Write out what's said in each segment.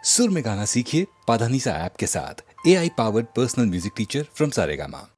सुर में गाना सीखिए पाधानीसा ऐप के साथ। AI powered personal music teacher from Saregama.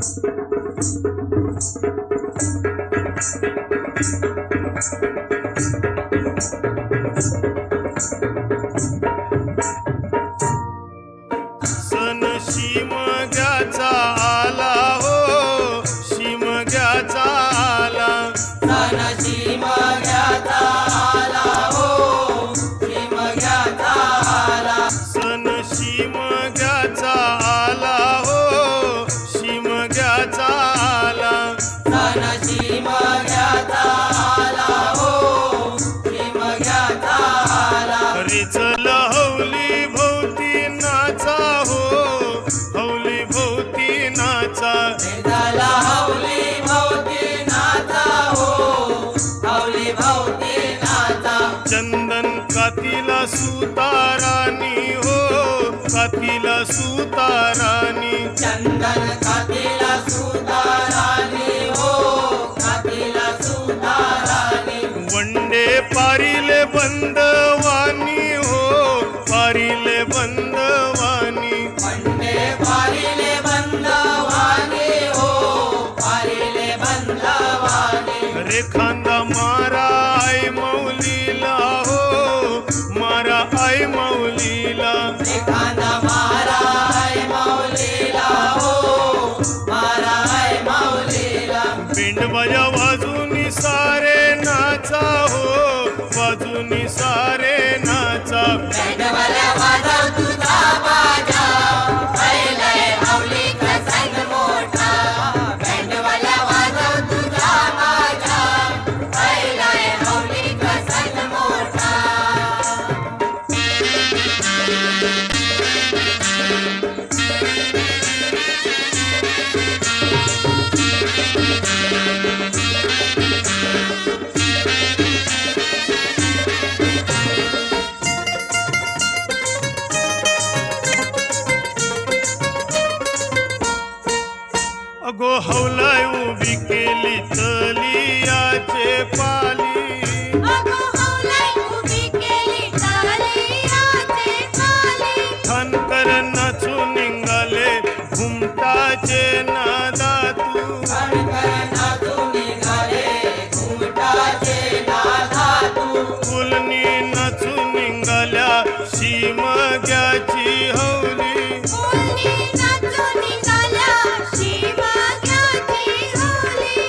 सण शिमग्याचा आला हो, शिमग्याचा आला. सण शिमग्याचा आला हो, शिमग्याचा आला. सण शिमग्याचा आला हो, शिमग्याचा आला. सण शिमग्याचा आला हो, शिमग्याचा आला. अरे चल हौली भोवती नाचा हो, हौली भोवती नाचा. झाला हौली भोवती नाचा हो, हौली भोवती नाचा. चंदन कातीला सुतारानी हो, कातीला सुतारानी. चंदन कातीला सुतारानी हो, कातीला सुतारानी. वंडे पारिले बंदवानी हो, पारिले बंदवानी. वंडे पारिले बंदवानी हो, पारिले बंदवानी. रे खांदा मारा आई मौलीला हो, मारा आई मौलीला. एखादा मारा है मौलीला हो, मारा है मौलीला. पिंड बजा वाजूनी सारे नाचा हो, वाजूनी सारे नाचा. बँडवाल्या वाजव तुझा बाजा, पहिलाय हौलीचा सण मोठा. बँडवाल्या वाजव तुझा बाजा, पहिलाय हौलीचा सण मोठा. अगो हौलाय उभी केली तलियाचे पाली. अगो हौलाई उभी केली तलियाचे पाली. खानकर नाचून निघाले घुमटाचे नादातू. कणकर नाचून निघाले घुमटाचे नादातू. फुलनी नाचून निघाल्या शिमग्याची हौली. फुलनी नाचून निघाल्या शिमग्याची हौली.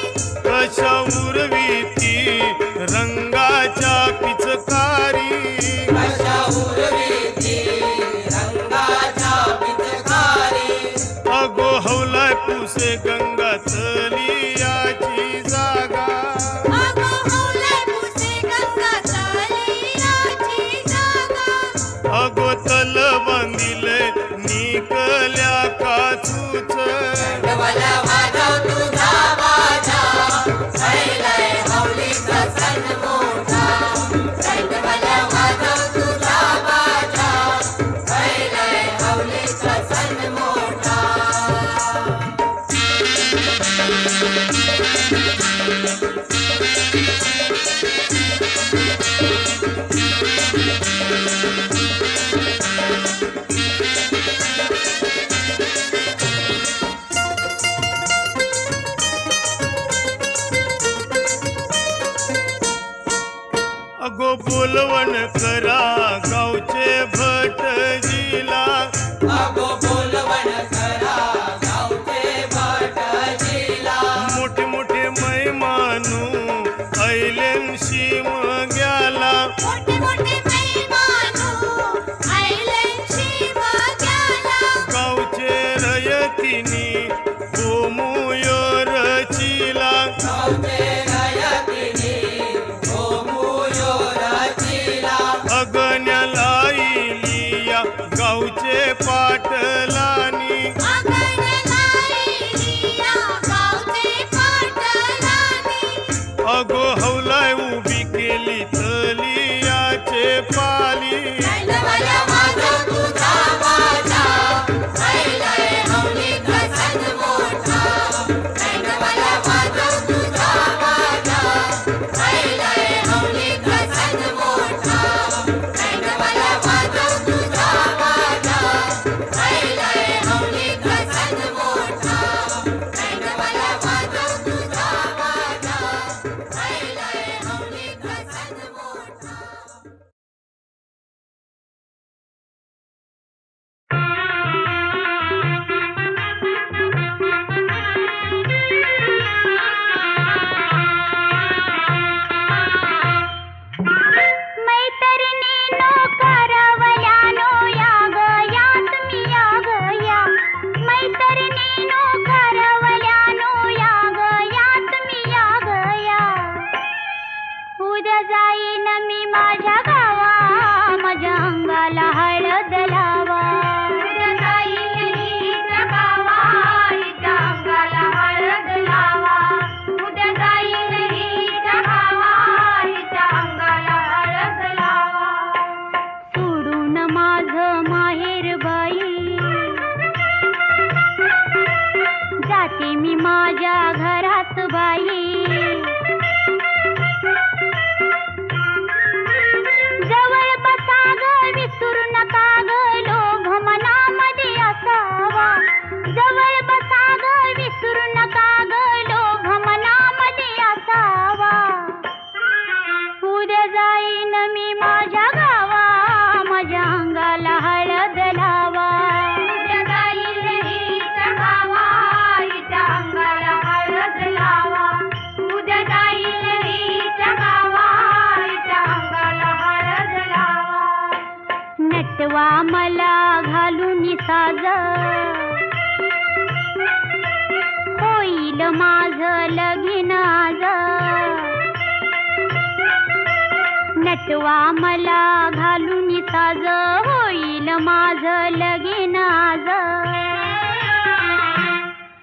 कशा उरवी ती रंगाच्या पिचकारी. कशा उरवीती रंगाच्या पिचकारी. अगो हौलाय पुसे गंगा तलियाची जागा. अगो हौलाई पुसे गंगा तलियाची जागा. अगो तल बांधिले निकल्या काचूच. बँडवाला वाजव तुझा बाजा, पहिलाय हौलीचा सण मोठा. बँडवाला वाजव तुझा बाजा, पहिलाय हौलीचा सण मोठा. अगो बोलवण करा गावचे भटजीला. अगो बोलवण करा गावचे भटजीला. मोठे मोठे मैमानू ऐलेन शिमग्याला. मोठे मोठे मेहमानू आयले शिमग्याला. गावचे रयतीनी गोमुयो रचिला. गावचे रयतीनी गोमुयो रचिला. अगण्याला इलिया नटवा मला घालून साज, होईल माझं लगीन आज. नटवा मला घालून साज, होईल माझं लगीन आज.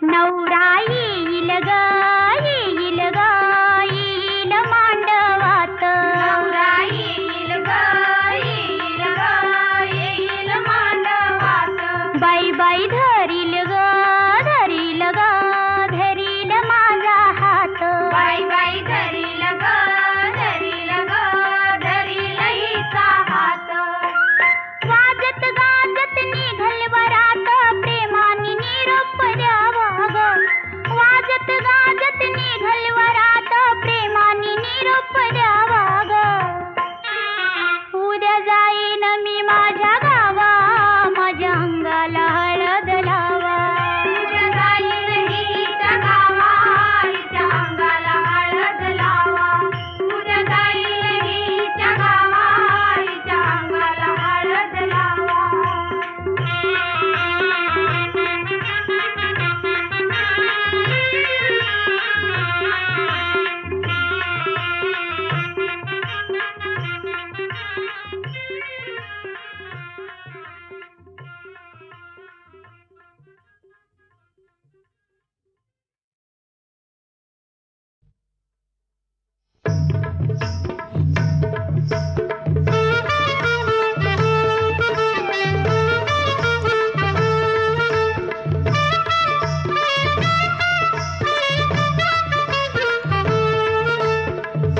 नवरा येईल ग येईल ग येईल मांडवात. नवरा येईल ग येईल ग येईल मांडवात. बाई बाई धरील ग धरील ग धरील माझा हात. बाई बाई धरील ग धरील ग धरील हिचा हात. वाजत गाजत निघल वरात, प्रेमाने निरोप द्यावा ग. वाजत गाजत निघल वरात, प्रेमाने निरोप द्यावा ग. उद्या जाईन मी माझ्या गावा, माझ्या अंगाला हळद लावा. उद्या जाईन हिच्या गावा, हिच्या अंगाला हळद लावा. उद्या जाईन हिच्या गावा, हिच्या अंगाला हळद लावा.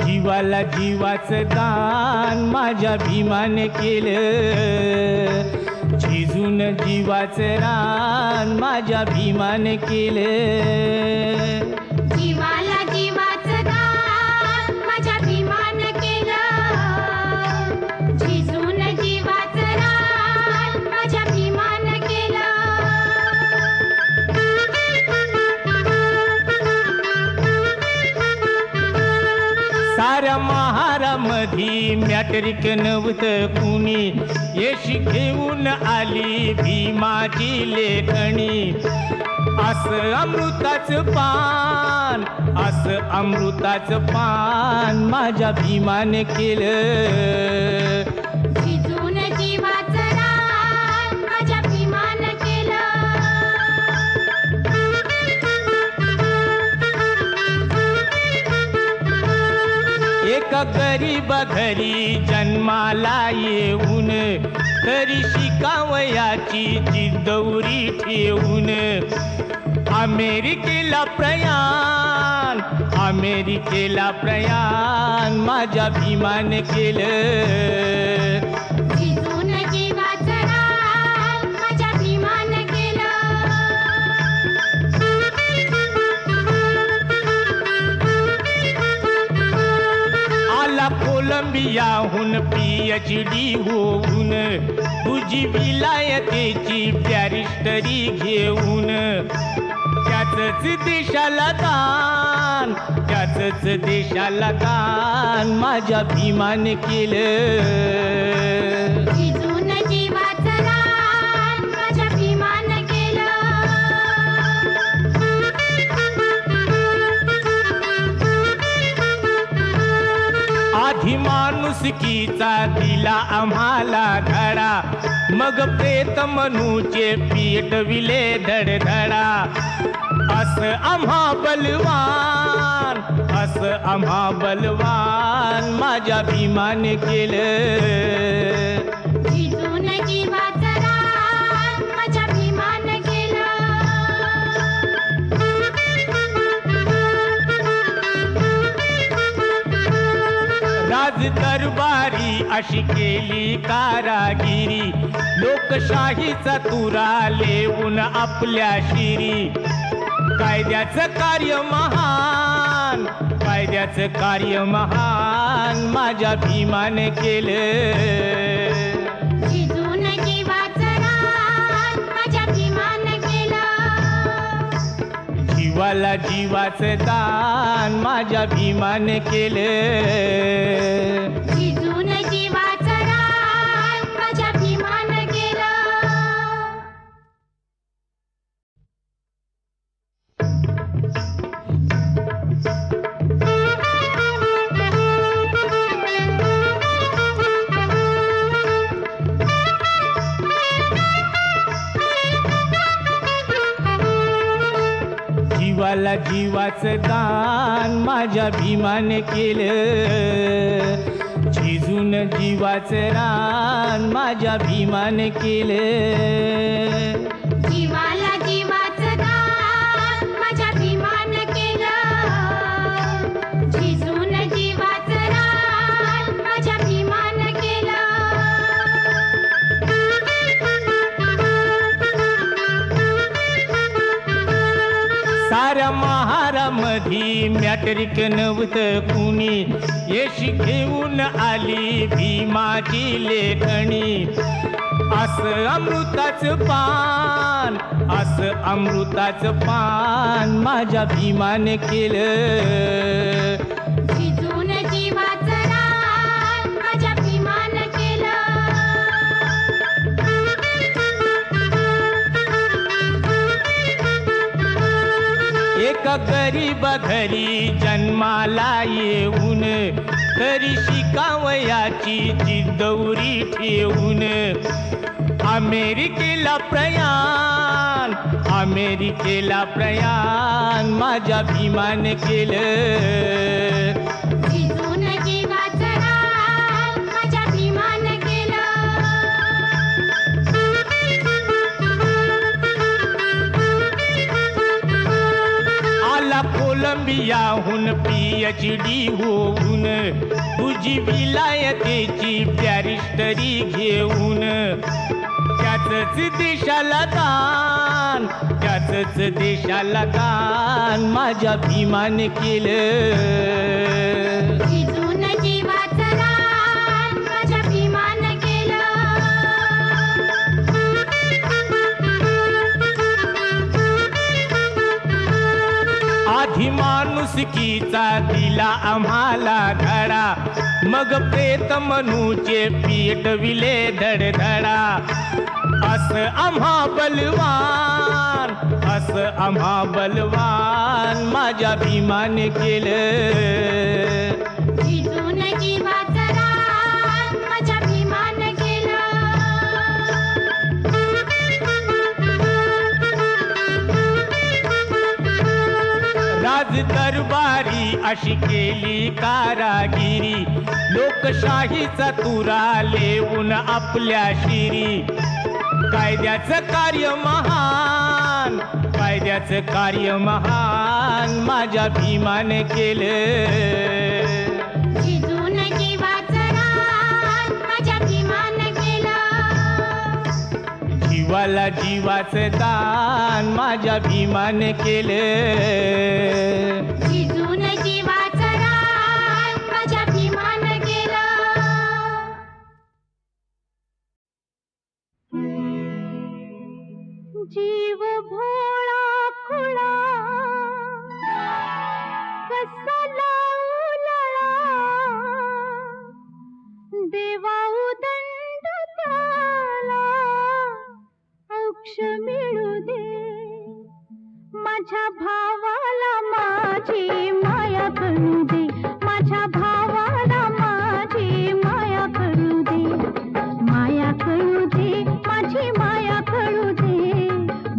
जीवाला जीवाचं दान माझ्या भीमाने केलं. झिजून जीवाचं रान माझ्या भीमाने केलं. जीवाला जीवाचं दान माझ्या भीमानं केलं. झिजून जीवाचं रान माझ्या भीमानं केलं. साऱ्या महारामधी मॅट्रिक नव्हतं कुणी, यश घेऊन आली भीमाची लेखणी. असं अमृताचं पान असं अमृताचं पान माझ्या भीमाने केलं. झिजून जीवाचं रान माझ्या भीमानं केलं. एका गरीब घरी जन्माला येऊन, तरी शिकावयाची जिद्दौरी ठेवून. अमेरिकेला प्रयाण अमेरिकेला प्रयाण माझ्या भीमाने केलं. झिजून जीवाचं रान माझ्या भीमानं केलं. आला कोलंबियाहून PhD होऊन, तुझी विलायतेची बॅरिस्टरी घेऊन. त्याचंच देशाला दान त्याचंच देशाला दान माझ्या भीमाने केलं. झिजून जीवाचं रान माझ्या भीमानं केलं. आधी माणुसकीचा दिला आम्हाला धडा, मग प्रेत मनूचे पेटविले धडधडा. असं आम्हा बलवान असं आम्हा बलवान माझ्या भीमाने केलं. झिजून जीवाचं रान माझ्या भीमानं केलं. राज दरबारी अशी केली कारागिरी, लोकशाहीचा तुरा लेऊन आपल्या शिरी. कायद्याचं कार्य महान कायद्याचं कार्य महान माझ्या भीमाने केलं. झिजून जीवाचं रान माझ्या भीमानं केलं. जीवाला जीवाचं दान माझ्या भीमाने केलं. झिजून जीवाचं रान माझ्या भीमानं जीवाला जीवाचं दान माझ्या भीमाने केलं, झिजून जीवाचं रान माझ्या भीमाने केलं. जीवाला जीवाचं दान माझ्या भीमानं केलं, झिजून जीवाचं रान माझ्या भीमानं केलं. साऱ्या महारामधी मॅट्रिक नव्हतं कुणी, यश घेऊन आली भीमाची लेखणी. असं अमृताचं पान, असं अमृताचं पान माझ्या भीमाने केलं. झिजून जीवाचं रान माझ्या भीमानं केलं. एका गरीब घरी जन्माला येऊन, तरी शिकावयाची जिद्दौरी ठेवून, अमेरिकेला प्रयाण, अमेरिकेला प्रयाण माझ्या भीमाने केलं. झिजून जीवाचं रान माझ्या भीमानं केलं. आला कोलंबियाहून PhD होऊन, तुझी विलायतेची बॅरिस्टरी घेऊन, त्याचंच देशाला दान, त्याचंच देशाला दान माझ्या भीमाने केलं. झिजून जीवाचं रान माझ्या भीमानं केलं. आधी माणुसकीचा दिला आम्हाला धडा, मग प्रेत मनूचे पेटविले धडधडा. असं आम्हा बलवान, असं आम्हा बलवान माझ्या भीमाने केलं. झिजून जीवाचं रान माझ्या भीमानं केलं. राज दरबारी अशी केली कारागिरी, लोकशाहीचा तुरा लेऊन आपल्या शिरी. कायद्याचं कार्य महान, कायद्याचं कार्य महान माझ्या भीमाने केलं. झिजून जीवाचं रान माझ्या भीमानं केलं. जीवाला जीवाचं दान माझ्या भीमाने केलं. झिजून जीवाचं रान माझ्या भीमानं केलं. जीव भोळा खुळा कसा लावला, देवा उदंड त्याला औक्ष मिळू दे. माझ्या भावाला माझी माया कळू दे, माझ्या भावाला माझी माया कळू दे. माया कळू दे, माझी माया कळू दे,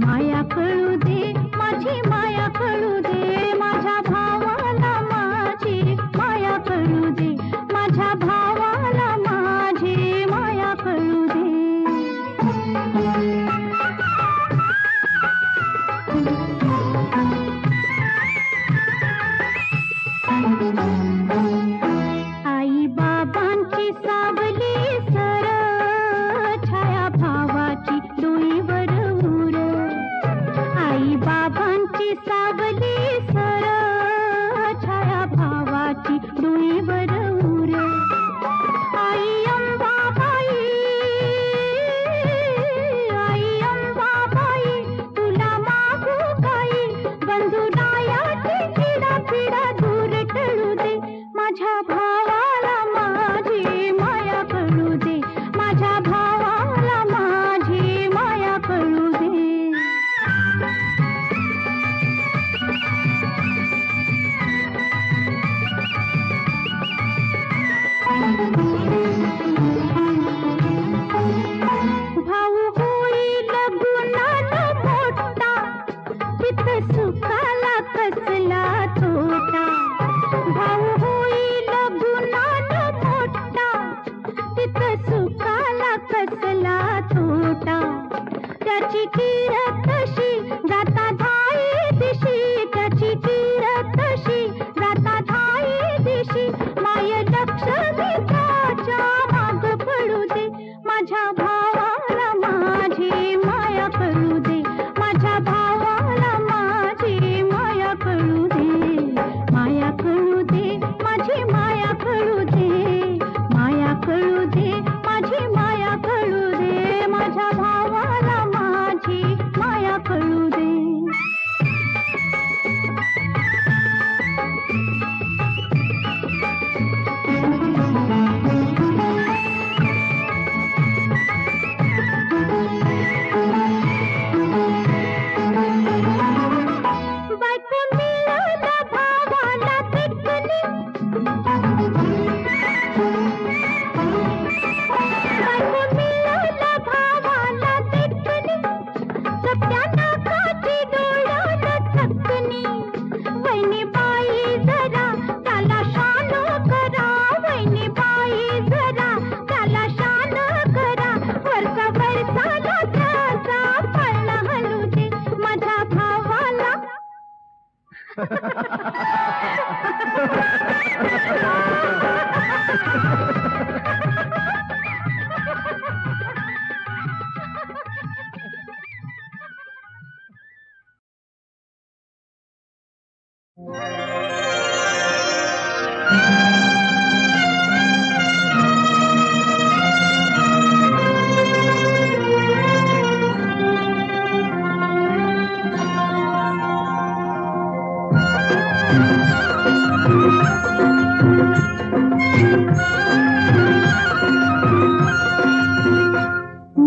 माया कळू दे, माझी माया कळू दे. माझ्या भावाला माझी माया कळू दे, माझ्या भावाला माझी माया कळू दे. किरत तशी जाता धाई दिशी त्याची किरत तशी जाता धाई दिशी माय लक्ष्मी त्याच्या माग पडू दे माझ्या भावाला माझी माया करू दे माझ्या भावाला माझी माया करू दे माया करू दे माझी माया करू दे माया करू दे माझी माया करू दे माझ्या भावाला माझी माया करू दे बायको मिळाला भावाला देखणी बायको मिळाला भावाला देखणी सत्या नाकाची डोळ्यात थकणी वहिनी बाई जरा त्याला शान करा वहिनी बाई जरा त्याला शान करा वरचा त्याचा पळणा हलू दे माझ्या भावाला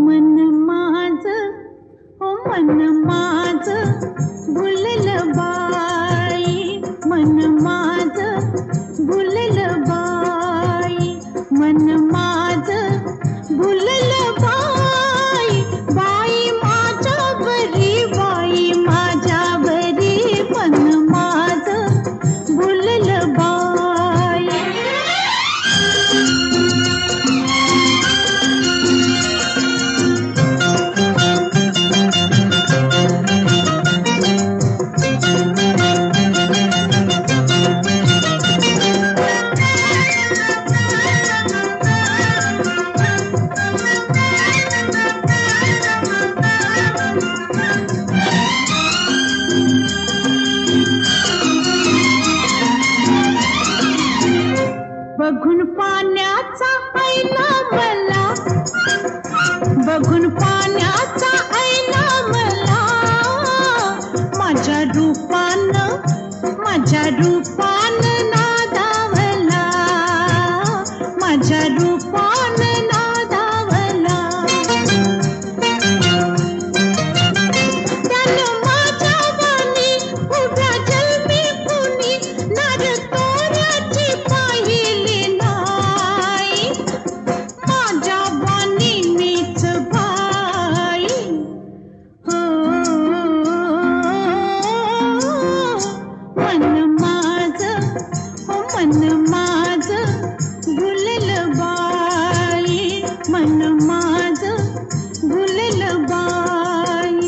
मन माझं ओ मन माझं भुललं बाई मन माझं भुललं बाई मन माझं भुललं बाई बाई माझ्या बरी मन माझं भुललं बाई बघून पाण्याचा ऐना मला बघून पाण्याचा ऐना मला माझ्या रूपानं नादावला माझ्या रूपानं नादावला त्यानं माझ्या वाणी उभ्या जन्मी कुणी नार तोऱ्याची पाहिली नाही माझ्या वाणी मीच बाई हो मन माझं हो मन माझं भुललं बाई मन माझं भुललं बाई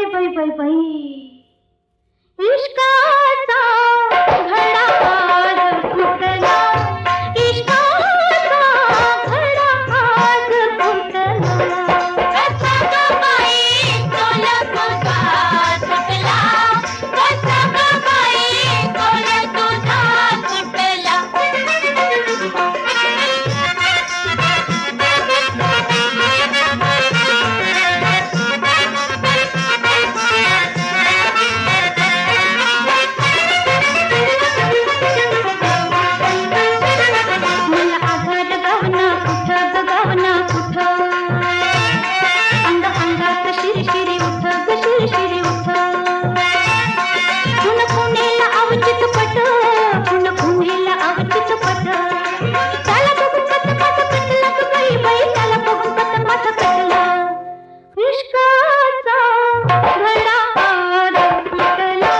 बाई बाई बाई बाई इश्काचा घडा आज फुटला इश्काचा घडा आज फुटला कसा ग बाई तोल तुझा सुटला कसा ग बाई तोल तुझा सुटला मला आघात गहना कुठं ग गहना कुठं अंग अंगात शिरशिरी उठ ग शिरशिरी उठ पुन पुणेला अवचित पट पुन पुणेला अवचित पट त्याला बघून पत माझं कटलं ग बाई बाई त्याला बघून पत माझं कटलं इश्काचा घडा आज फुटला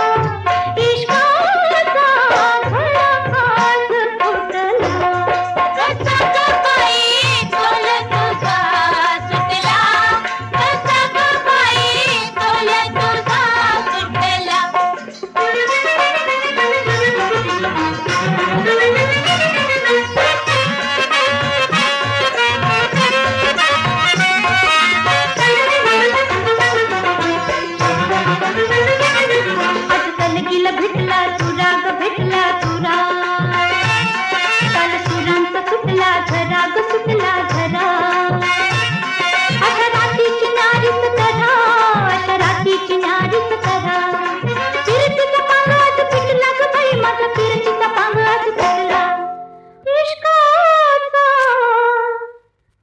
इश्काचा घडा आज फुटला कसा ग बाई तोल तुझा सुटला कसा ग बाई तोल तुझा आज कलगीला भेटला तुरा ग भेटला तुरा काल सुरांचा सुटला झरा ग सुटला झरा अशा रात्रीची नारीच करा अशा रात्रीची नारीच करा फिरतीचा पांगाच पिटला ग बाई माझा फिरतीचा पांगाच पिटला इश्काचा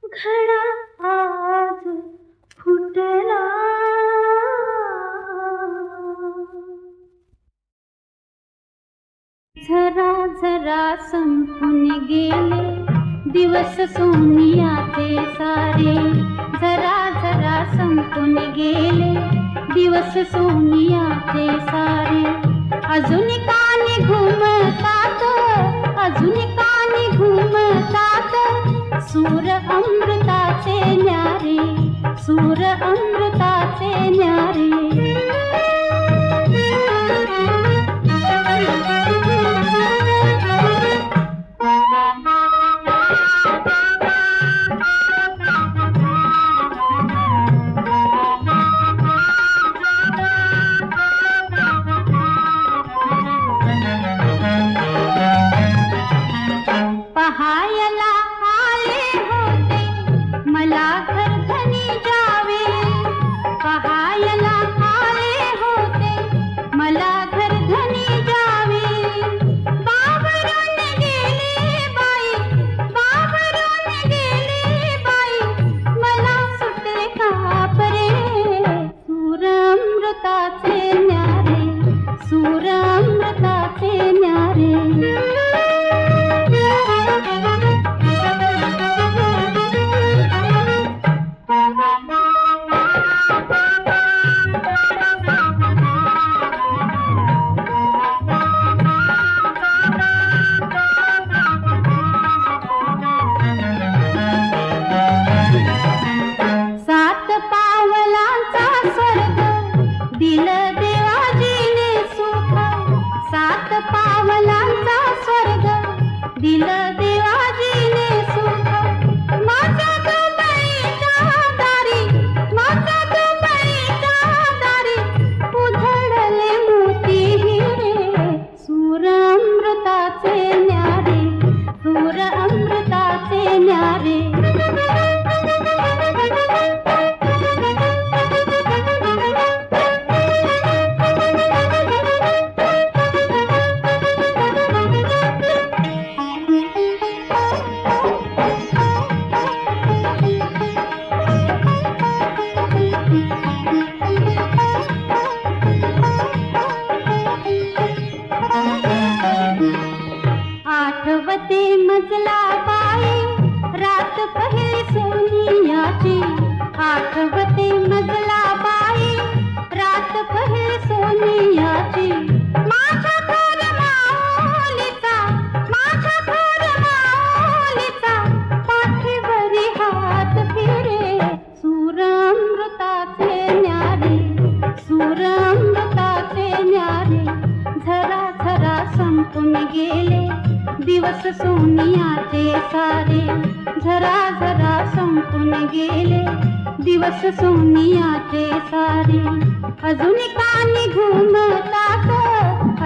घडा आज फुटला झरा झरा संपून गेले दिवस सोनियाचे सारे झरा झरा संपून गेले दिवस सोनियाचे सारे अजून कानी घुमतात अजून कानी घुमतात सूर अमृताचे न्यारे सूर अमृताचे न्यारे पहायला आले होते मला घरधनी जावे पहायला आले होते मला घरधनी जावे बाबरून गेले बाई बाबरून गेले बाई मला सुटले कापरे सूर अमृताचे न्यारे सूर अमृताचे न्यारे सात पावलांचा स्वर्ग दिलं देवाजीने सुख सात पावलांचा स्वर्ग दिलं देवाजीने सुख माझा दुबईचा दारी माझा दुबईचा दारी उधळले मोती हिरे सूर अमृताचे न्यारे सूर अमृताचे न्यारे दिवस सोनियाचे सारे झरा झरा संपून गेले, दिवस सोनियाचे सारे. अजून कानी घुमतात,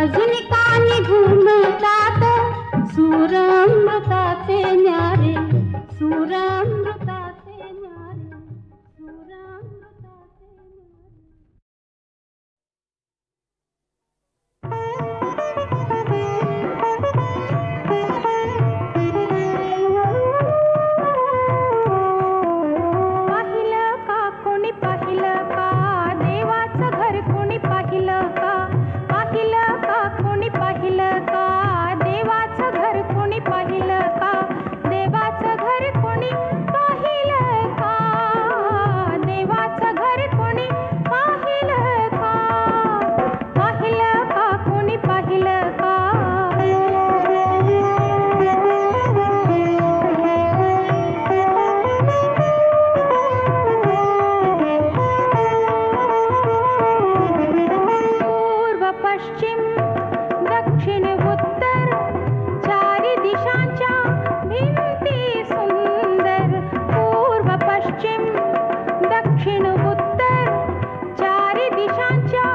अजून कानी घुमतात, सूरामृताचे न्यारे, सूरामृताचे न्यारे, सूरामृताचे पाहिलं का कोणी पाहिलं का देवाचं घर कोणी पाहिलं का, पाहिलं का कोणी पाहिलं का देवाचं घर कोणी पाहिलं का, देवाचं घर कोणी पाहिलं का, देवाचं घर कोणी पाहिलं का, पाहिलं का कोणी पाहिलं का. पूर्व पश्चिम दक्षिण उत्तर चारी दिशांच्या भिंती सुंदर, पूर्व पश्चिम दक्षिण उत्तर चारी दिशांच्या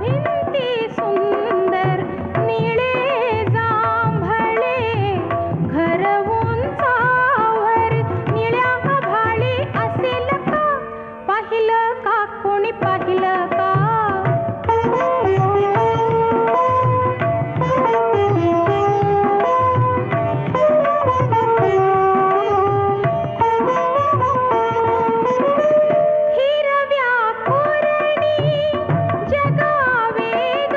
भिंती सुंदर. निळे जांभळे घर उंचावर, निळ्या भाळी असेल का, पाहिलं का कोणी पाहिलं का. हिरव्या कोरणी जगावेगळे,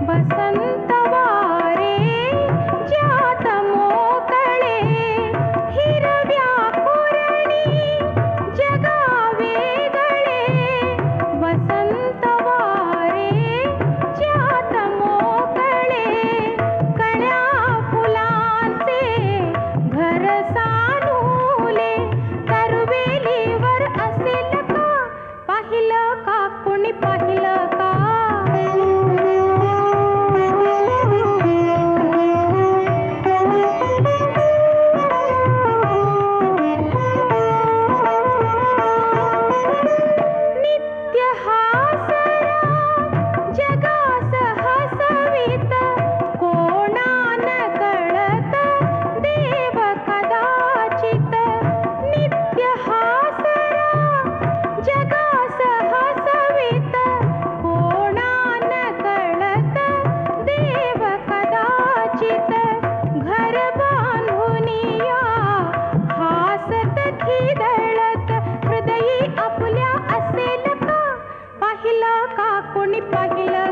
बसंत वारे ज्यात मोकळे, हिरव्या कोरणी जगावेगळे, बसंत वारे ज्यात मोकळे. कळ्या फुलांचे घर सानुले, करवेलीवर असेल का, पाहिलं का कोणी पाहिलं का. नित्य हासरा जगास हसवीत, कोणान कळत देव कदाचित. नित्य हासरा जगास हसवीत, कोणान कळत देव कदाचित. घर बांधुनिया हासत खिदळत, हृदयी आपल्या असेल का, पाहिलं का कोणी पाहिलं